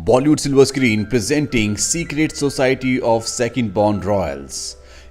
Bollywood Silver Screen presenting Secret Society of Second Born Royals।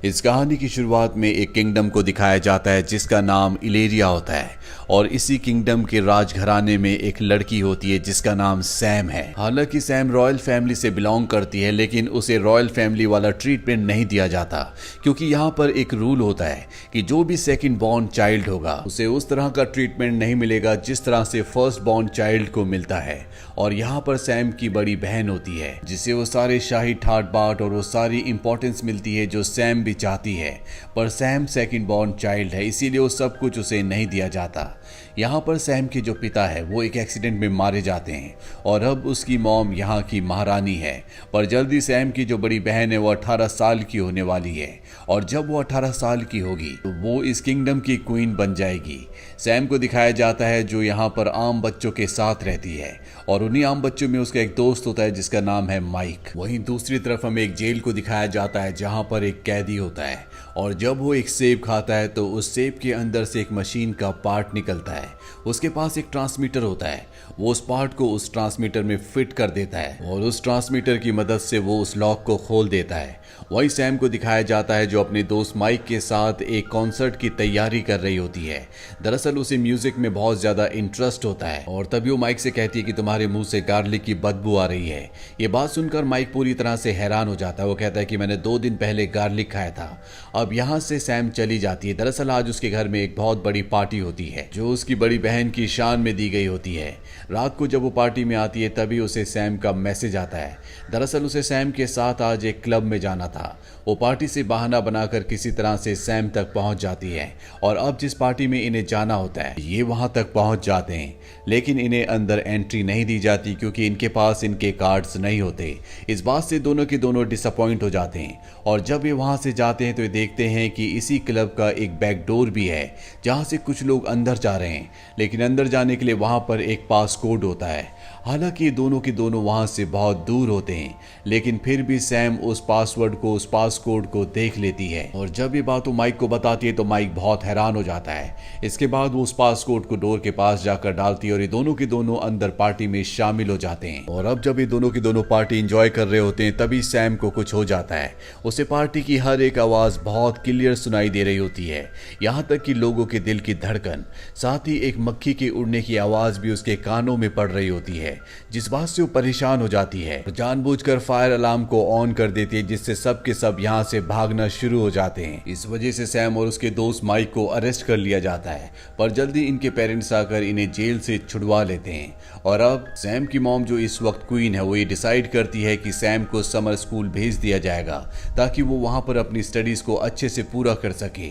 इस कहानी की शुरुआत में एक किंगडम को दिखाया जाता है जिसका नाम इलेरिया होता है और इसी किंगडम के राजघराने में एक लड़की होती है जिसका नाम सैम है। हालांकि सैम रॉयल फैमिली से बिलोंग करती है लेकिन उसे रॉयल फैमिली वाला ट्रीटमेंट नहीं दिया जाता क्योंकि यहाँ पर एक रूल होता है कि जो भी सेकंड बॉर्न चाइल्ड होगा उसे उस तरह का ट्रीटमेंट नहीं मिलेगा जिस तरह से फर्स्ट बॉर्न चाइल्ड को मिलता है। और यहाँ पर सैम की बड़ी बहन होती है जिसे वो सारे शाही ठाट बाट और वो सारी इंपॉर्टेंस मिलती है जो सैम भी चाहती है, पर सैम सेकंड बॉर्न चाइल्ड है इसीलिए वो सब कुछ उसे नहीं दिया जाता। यहाँ पर सैम के जो पिता है वो एक एक्सीडेंट में मारे जाते हैं और अब उसकी मॉम यहाँ की महारानी है, पर जल्दी सैम की जो बड़ी बहन है वो 18 साल की होने वाली है और जब वो 18 साल की होगी तो वो इस किंगडम की क्वीन बन जाएगी। सैम को दिखाया जाता है जो यहाँ पर आम बच्चों के साथ रहती है और उन्हीं आम बच्चों में उसका एक दोस्त होता है जिसका नाम है माइक। वहीं दूसरी तरफ हमें एक जेल को दिखाया जाता है जहाँ पर एक कैदी होता है और जब वो एक सेब खाता है तो उस सेब के अंदर से एक मशीन का पार्ट निकलता है। उसके पास एक ट्रांसमीटर होता है, वो उस पार्ट को उस ट्रांसमीटर में फिट कर देता है और उस ट्रांसमीटर की मदद से वो उस लॉक को खोल देता है। वही सैम को दिखाया जाता है जो अपने दोस्त माइक के साथ एक कॉन्सर्ट की तैयारी कर रही होती है। दरअसल उसे म्यूजिक में बहुत ज्यादा इंटरेस्ट होता है और तभी वो माइक से कहती है कि तुम्हारे मुंह से गार्लिक की बदबू आ रही है। ये बात सुनकर माइक पूरी तरह से हैरान हो जाता है। वो कहता है कि मैंने 2 दिन पहले गार्लिक खाया था। अब यहाँ से सैम चली जाती है। दरअसल आज उसके घर में एक बहुत बड़ी पार्टी होती है जो उसकी बड़ी बहन की शान में दी गई होती है। रात को जब वो पार्टी में आती है तभी उसे सैम का मैसेज आता है। दरअसल उसे सैम के साथ आज एक क्लब में जाना था। वो पार्टी से बहाना बनाकर किसी तरह से सैम तक पहुंच जाती है और अब जिस पार्टी में इन्हें जाना होता है ये वहां तक पहुंच जाते हैं लेकिन इन्हें अंदर एंट्री नहीं दी जाती क्योंकि इनके पास इनके कार्ड्स नहीं होते। इस बात से दोनों के दोनों डिसअपॉइंट हो जाते हैं और जब ये वहां से जाते हैं तो ये देखते हैं कि इसी क्लब का एक बैक डोर भी है जहां से कुछ लोग अंदर जा रहे हैं, लेकिन अंदर जाने के लिए वहां पर एक पास कोड होता है। हालांकि ये दोनों के दोनों वहां से बहुत दूर होते हैं लेकिन फिर भी सैम उस पासवर्ड को उस पास कोड को देख लेती है और जब ये बात वो माइक को बताती है तो माइक बहुत हैरान हो जाता है। इसके बाद वो उस पास कोड को डोर के पास जाकर डालती है और ये दोनों के दोनों अंदर पार्टी में शामिल हो जाते हैं। और अब जब ये दोनों की दोनों पार्टी एंजॉय कर रहे होते हैं तभी सैम को कुछ हो जाता है। उसे पार्टी की हर एक आवाज बहुत क्लियर सुनाई दे रही होती है, यहाँ तक कि लोगों के दिल की धड़कन, साथ ही एक मक्खी के उड़ने की आवाज भी उसके कानों में पड़ रही होती है जिस बात से वो परेशान हो जाती है। जानबूझकर फायर अलार्म को ऑन कर देती है जिससे सब के सब यहाँ से भागना शुरू हो जाते हैं। इस वजह से सैम और उसके दोस्त माइक को अरेस्ट कर लिया जाता है, पर जल्दी इनके पेरेंट्स आकर इन्हें जेल से छुड़वा लेते हैं। और अब सैम की मॉम जो इस वक्त क्वीन है वो ये डिसाइड करती है कि सैम को समर स्कूल भेज दिया जाएगा ताकि वो वहां पर अपनी स्टडीज को अच्छे से पूरा कर सके।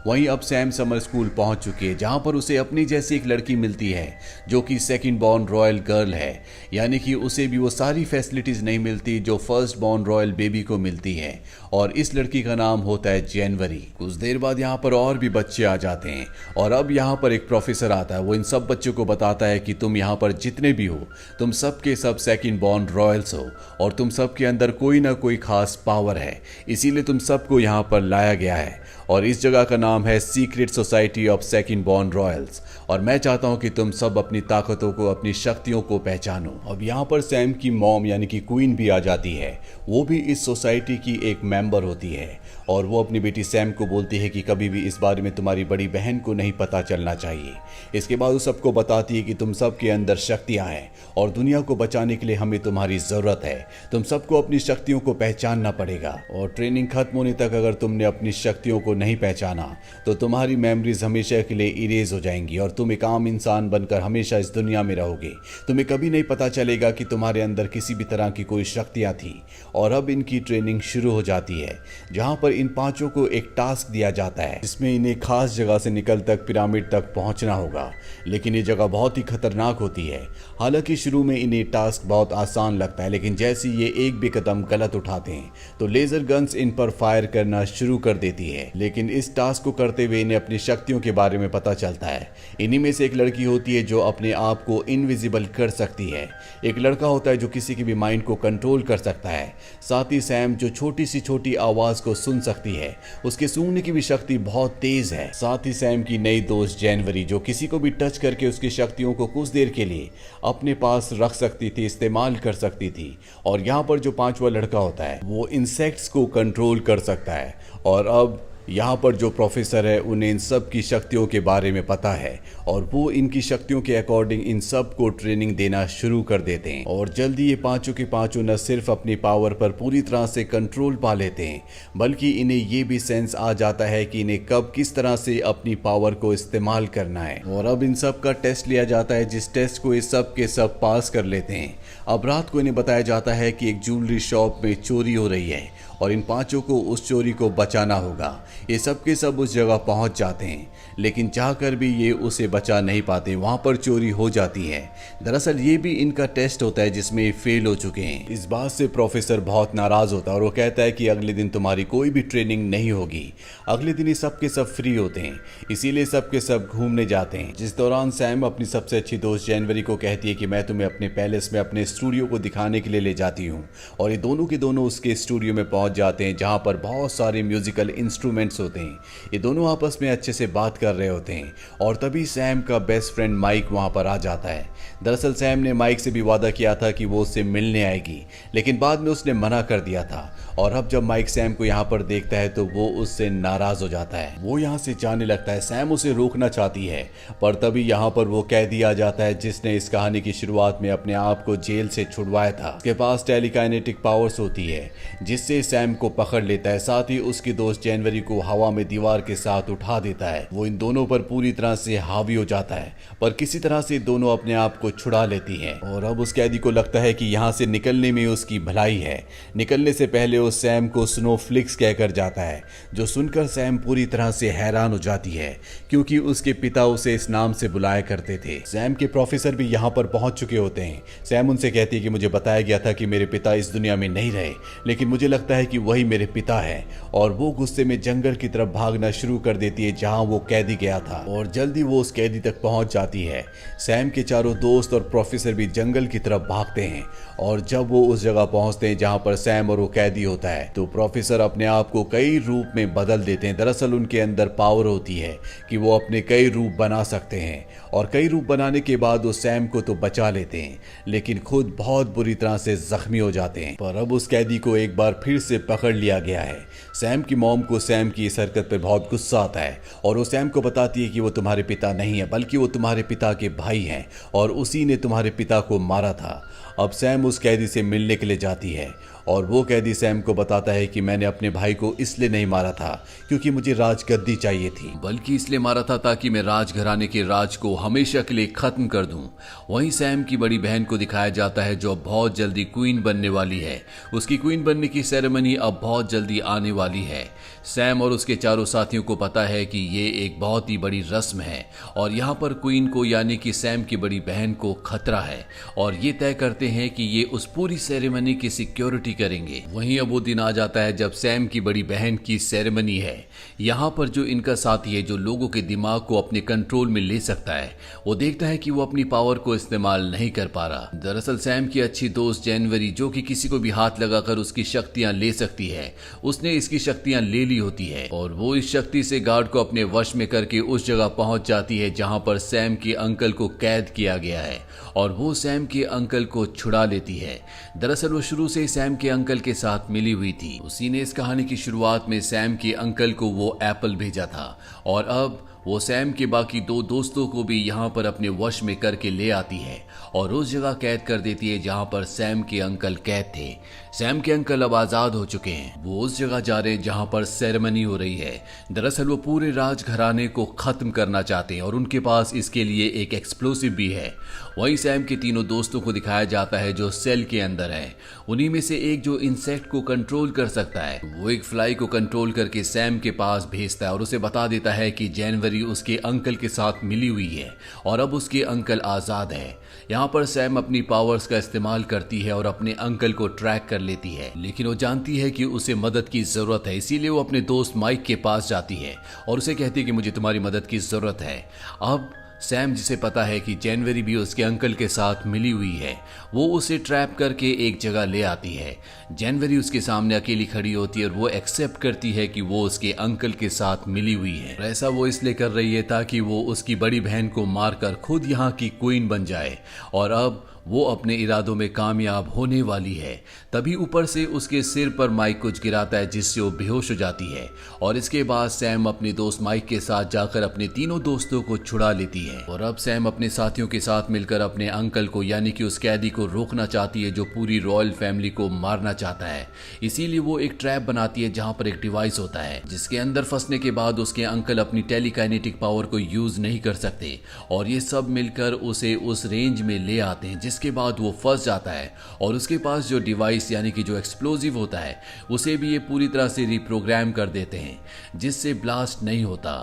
वहीं अब सैम समर स्कूल पहुंच चुकी है जहां पर उसे अपनी जैसी एक लड़की मिलती है जो कि सेकंड बॉर्न रॉयल गर्ल है, यानी कि उसे भी वो सारी फैसिलिटीज नहीं मिलती जो फर्स्ट बॉर्न रॉयल बेबी को मिलती है और इस लड़की का नाम होता है जनवरी। कुछ देर बाद यहाँ पर और भी बच्चे आ जाते हैं और अब यहाँ पर एक प्रोफेसर आता है। वो इन सब बच्चों को बताता है कि तुम यहाँ पर जितने भी हो तुम सब के सब सेकंड बॉर्न रॉयल्स हो और तुम सब के अंदर कोई ना कोई खास पावर है, इसीलिए तुम सबको यहाँ पर लाया गया है और इस जगह का नाम है secret society of second born Royals और मैं चाहता हूं कि तुम सब अपनी ताकतों को अपनी शक्तियों को पहचानो। अब यहाँ पर सैम की मॉम यानी कि क्वीन भी आ जाती है, वो भी इस सोसाइटी की एक मेंबर होती है और वो अपनी बेटी सैम को बोलती है कि कभी भी इस बारे में तुम्हारी बड़ी बहन को नहीं पता चलना चाहिए। इसके बाद वो सबको बताती है कि तुम सबके अंदर शक्तियां हैं और दुनिया को बचाने के लिए हमें तुम्हारी जरूरत है। तुम सबको अपनी शक्तियों को पहचानना पड़ेगा और ट्रेनिंग खत्म होने तक अगर तुमने अपनी शक्तियों को नहीं पहचाना तो तुम्हारी मेमोरीज हमेशा के लिए इरेज हो जाएंगी और तुम एक आम इंसान बनकर हमेशा इस दुनिया में रहोगे। तुम्हें कभी नहीं पता चलेगा कि तुम्हारे अंदर किसी भी तरह की कोई शक्तियां थी। और अब इनकी ट्रेनिंग शुरू हो जाती है जहां पर इन पांचों को एक टास्क दिया जाता है जिसमें इन्हें खास जगह से निकल तक पिरामिड तक पहुंचना होगा, लेकिन ये जगह बहुत ही खतरनाक होती है। हालांकि शुरू में इन्हें टास्क बहुत आसान लगता है लेकिन जैसे ये एक भी कदम गलत उठाते हैं तो लेजर गन्स इन पर फायर करना शुरू कर देती है। लेकिन इस टास्क को करते हुए इन्हें अपनी शक्तियों के बारे में पता चलता है। इन्हीं में से एक लड़की होती है जो अपने आप को इनविजिबल कर सकती है। एक लड़का होता है जो किसी की भी माइंड को कंट्रोल कर सकता है। साथ ही सैम जो छोटी सी छोटी आवाज को सुन सकती है, उसके सूंघने की भी शक्ति बहुत तेज है। साथ ही सैम की नई दोस्त जनवरी जो किसी को भी टच करके उसकी शक्तियों को कुछ देर के लिए अपने पास रख सकती थी, इस्तेमाल कर सकती थी। और यहाँ पर जो पांचवा लड़का होता है वो इंसेक्ट्स को कंट्रोल कर सकता है। और अब यहाँ पर जो प्रोफेसर है उन्हें इन सब की शक्तियों के बारे में पता है और वो इनकी शक्तियों के अकॉर्डिंग इन सब को ट्रेनिंग देना शुरू कर देते हैं। और जल्दी ये पांचों के पांचों न सिर्फ अपनी पावर पर पूरी तरह से कंट्रोल पा लेते हैं, बल्कि इन्हें ये भी सेंस आ जाता है कि इन्हें कब किस तरह से अपनी पावर को इस्तेमाल करना है। और अब इन सब का टेस्ट लिया जाता है, जिस टेस्ट को ये सब के सब पास कर लेते हैं। अब रात को इन्हें बताया जाता है कि एक ज्वेलरी शॉप में चोरी हो रही है और इन पांचों को उस चोरी को बचाना होगा। ये सब के सब उस जगह पहुंच जाते हैं, लेकिन चाहकर भी ये उसे बचा नहीं पाते, वहां पर चोरी हो जाती है। दरअसल ये भी इनका टेस्ट होता है जिसमें ये फेल हो चुके हैं। इस बात से प्रोफेसर बहुत नाराज होता है और वो कहता है कि अगले दिन तुम्हारी कोई भी ट्रेनिंग नहीं होगी। अगले दिन ये सब के सब फ्री होते हैं, इसीलिए सब के सब घूमने जाते हैं। जिस दौरान सैम अपनी सबसे अच्छी दोस्त जनवरी को कहती है कि मैं तुम्हें अपने पैलेस में अपने स्टूडियो को दिखाने के लिए ले जाती हूँ। और ये दोनों के दोनों उसके स्टूडियो में पहुंच जाते हैं जहां पर बहुत सारे म्यूजिकल इंस्ट्रूमेंट्स होते हैं। ये दोनों आपस में अच्छे से बात कर रहे होते हैं और तभी सैम का बेस्ट फ्रेंड माइक वहां पर आ जाता है। दरअसल सैम ने माइक से भी वादा किया था कि वो उससे मिलने आएगी, लेकिन बाद में उसने मना कर दिया था। और अब जब माइक सैम को यहाँ पर देखता है तो वो उससे नाराज हो जाता है, वो यहाँ से जाने लगता है। सैम उसे रोकना चाहती है, पर तभी यहाँ पर वो कैदी आ जाता है जिसने इस कहानी की शुरुआत में अपने आप को जेल से छुड़वाया था। उसके पास टेलीकाइनेटिक पावर्स होती है जिससे सैम को पकड़ लेता है। साथ ही उसकी दोस्त जनवरी को हवा में दीवार के साथ उठा देता है। वो इन दोनों पर पूरी तरह से हावी हो जाता है, पर किसी तरह से दोनों अपने आप को छुड़ा लेती हैं। और अब उस कैदी को लगता है कि यहाँ से निकलने में उसकी भलाई है। निकलने से पहले वो सैम को स्नोफ्लिक्स कहकर जाता है, जो सुनकर सैम पूरी तरह से हैरान हो जाती है क्योंकि उसके पिता उसे इस नाम से बुलाया करते थे। सैम के प्रोफेसर भी यहाँ पर पहुंच चुके होते हैं। सैम उनसे कहती है कि मुझे बताया गया था कि मेरे पिता इस दुनिया में नहीं रहे, लेकिन मुझे लगता है कि वही मेरे पिता है। और वो गुस्से में जंगल की तरफ भागना शुरू कर देती है जहां वो कैदी गया था। और जल्दी वो उस कैदी तक पहुंच जाती है। सैम के चारों दोस्त और प्रोफेसर भी जंगल की तरफ भागते हैं और जब वो उस जगह पहुंचते हैं जहां पर सैम और वो कैदी होता है तो प्रोफेसर अपने आप को कई रूप में बदल देते हैं। दरअसल उनके अंदर पावर होती है कि वो अपने कई रूप बना सकते हैं और कई रूप बनाने के बाद वो सैम को तो बचा लेते हैं, लेकिन खुद बहुत बुरी तरह से जख्मी हो जाते हैं। पर अब उस कैदी को एक बार फिर से पकड़ लिया गया है। सैम की मॉम को सैम की इस हरकत पर बहुत गुस्सा आता है और वो सैम को बताती है कि वो तुम्हारे पिता नहीं है, बल्कि वो तुम्हारे पिता के भाई हैं और उसी ने तुम्हारे पिता को मारा था। अब सैम उस कैदी से मिलने के लिए जाती है और वो कैदी सैम को बताता है कि मैंने अपने भाई को इसलिए नहीं मारा था क्योंकि मुझे राजगद्दी चाहिए थी, बल्कि इसलिए मारा था ताकि मैं राजघराने के राज को हमेशा के लिए खत्म कर दूं। वहीं सैम की बड़ी बहन को दिखाया जाता है जो अब बहुत जल्दी क्वीन बनने वाली है। उसकी क्वीन बनने की सेरेमनी अब बहुत जल्दी आने वाली है। सैम और उसके चारों साथियों को पता है कि ये एक बहुत ही बड़ी रस्म है और यहाँ पर क्वीन को यानी कि सैम की बड़ी बहन को खतरा है और ये तय करते हैं कि ये उस पूरी सेरेमनी की सिक्योरिटी करेंगे। वहीं अब वो दिन आ जाता है जब सैम की बड़ी बहन की सेरेमनी है। यहाँ पर जो इनका साथी है जो लोगों के दिमाग को अपने कंट्रोल में ले सकता है, वो देखता है कि वो अपनी पावर को इस्तेमाल नहीं कर पा रहा। दरअसल सैम की अच्छी दोस्त जनवरी जो कि किसी को भी हाथ लगाकर उसकी शक्तियां ले सकती है, उसने इसकी शक्तियां ले ली होती है और वो इस शक्ति से गार्ड को अपने वश में करके उस जगह पहुंच जाती है जहां पर सैम के अंकल को कैद किया गया है और वो सैम के अंकल को छुड़ा लेती है। दरअसल वो शुरू से सैम के अंकल के साथ मिली हुई थी। उसी ने इस कहानी की शुरुआत में सैम के अंकल को वो एप्पल भेजा था और अब वो सैम के बाकी दो दोस्तों को भी यहाँ पर अपने वश में करके ले आती है और उस जगह कैद कर देती है जहाँ पर सैम के अंकल कैद थे। सैम के अंकल अब आजाद हो चुके हैं। वो उस जगह जा रहे हैं जहाँ पर सेरेमनी हो रही है। दरअसल वो पूरे राजघराने को खत्म करना चाहते हैं और उनके पास इसके लिए एक एक्सप्लोसिव भी है। वहीं सैम के तीनों दोस्तों को दिखाया जाता है जो सेल के अंदर है। उन्हीं में से एक जो इंसेक्ट को कंट्रोल कर सकता है, वो एक फ्लाई को कंट्रोल करके सैम के पास भेजता है और उसे बता देता है कि जनवरी जनवरी उसके अंकल के साथ मिली हुई है और अब उसके अंकल आज़ाद है। यहाँ पर सैम अपनी पावर्स का इस्तेमाल करती है और अपने अंकल को ट्रैक कर लेती है, लेकिन वो जानती है कि उसे मदद की ज़रूरत है, इसीलिए वो अपने दोस्त माइक के पास जाती है और उसे कहती है कि मुझे तुम्हारी मदद की ज़रूरत है। अब सैम, जिसे पता है कि जनवरी भी उसके अंकल के साथ मिली हुई है, वो उसे ट्रैप करके एक जगह ले आती है। जनवरी उसके सामने अकेली खड़ी होती है और वो एक्सेप्ट करती है कि वो उसके अंकल के साथ मिली हुई है। ऐसा वो इसलिए कर रही है ताकि वो उसकी बड़ी बहन को मारकर खुद यहाँ की क्वीन बन जाए और अब वो अपने इरादों में कामयाब होने वाली है। तभी ऊपर से उसके सिर पर माइक कुछ गिराता है जिससे वो बेहोश हो जाती है और इसके बाद सैम अपने दोस्त माइक के साथ जाकर अपने तीनों दोस्तों को छुड़ा लेती है और अब सैम अपने साथियों के साथ मिलकर अपने अंकल को यानी कि उस कैदी को रोकना चाहती है जो पूरी रॉयल फैमिली को मारना चाहता है। इसीलिए वो एक ट्रैप बनाती है जहां पर एक डिवाइस होता है जिसके अंदर फंसने के बाद उसके अंकल अपनी टेलीकाइनेटिक पावर को यूज नहीं कर सकते और ये सब मिलकर उसे उस रेंज में ले आते हैं, जिसके बाद वो फंस जाता है और उसके पास जो डिवाइस यानी कि जो एक्सप्लोजिव होता है उसे भी ये पूरी तरह से रिप्रोग्राम कर देते हैं जिससे ब्लास्ट नहीं होता।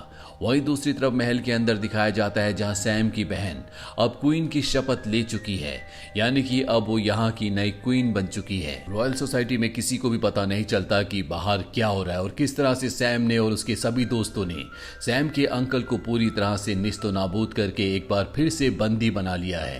वहीं दूसरी तरफ महल के अंदर दिखाया जाता है जहां सैम की बहन अब क्वीन की शपथ ले चुकी है, यानी कि अब वो यहाँ की नई क्वीन बन चुकी है। रॉयल सोसाइटी में किसी को भी पता नहीं चलता कि बाहर क्या हो रहा है और किस तरह से सैम ने और उसके सभी दोस्तों ने सैम के अंकल को पूरी तरह से निस्तो नाबूद करके एक बार फिर से बंदी बना लिया है।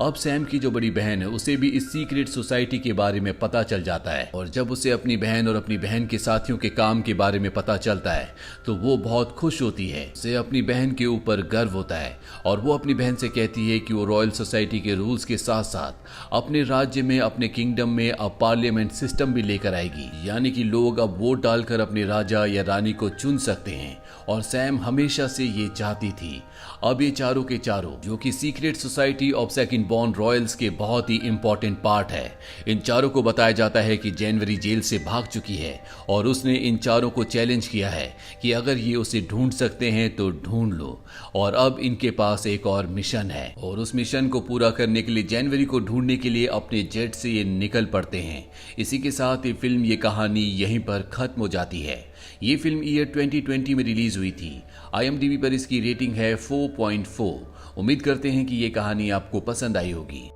अब सैम की जो बड़ी बहन है उसे भी इस सीक्रेट सोसाइटी के बारे में पता चल जाता है और जब उसे अपनी बहन और अपनी बहन के साथियों के काम के बारे में पता चलता है तो वो बहुत खुश होती है। उसे अपनी बहन के ऊपर गर्व होता है और वो अपनी बहन से कहती है कि वो रॉयल सोसाइटी के रूल्स के साथ साथ अपने राज्य में, अपने किंगडम में अब पार्लियामेंट सिस्टम भी लेकर आएगी, यानी कि लोग अब वोट डालकर अपने राजा या रानी को चुन सकते हैं और सैम हमेशा से ये चाहती थी। अब ये चारों के चारों जो कि secret society of second born Royals के बहुत ही इंपॉर्टेंट पार्ट है, इन चारों को बताया जाता है कि जनवरी जेल से भाग चुकी है और उसने इन चारों को चैलेंज किया है कि अगर ये उसे ढूंढ सकते हैं तो ढूंढ लो और अब इनके पास एक और मिशन है और उस मिशन को पूरा करने के लिए जनवरी को ढूंढने के लिए अपने जेट से ये निकल पड़ते हैं। इसी के साथ ये फिल्म, ये कहानी यहीं पर खत्म हो जाती है। ये फिल्म ईयर 2020 में रिलीज हुई थी। IMDb पर इसकी रेटिंग है 4.4। उम्मीद करते हैं कि ये कहानी आपको पसंद आई होगी।